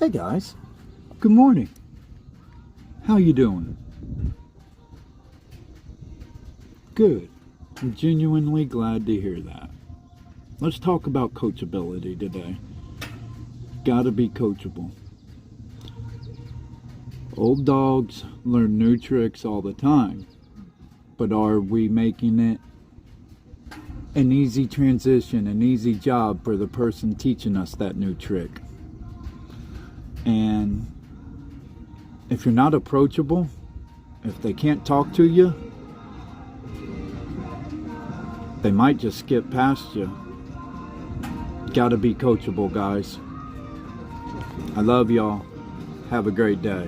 Hey guys, good morning. How you doing? Good. I'm genuinely glad to hear that. Let's talk about coachability today. Gotta be coachable. Old dogs learn new tricks all the time, but are we making it an easy transition, an easy job for the person teaching us that new trick? And if you're not approachable, if they can't talk to you, they might just skip past you. Gotta be coachable, guys. I love y'all. Have a great day.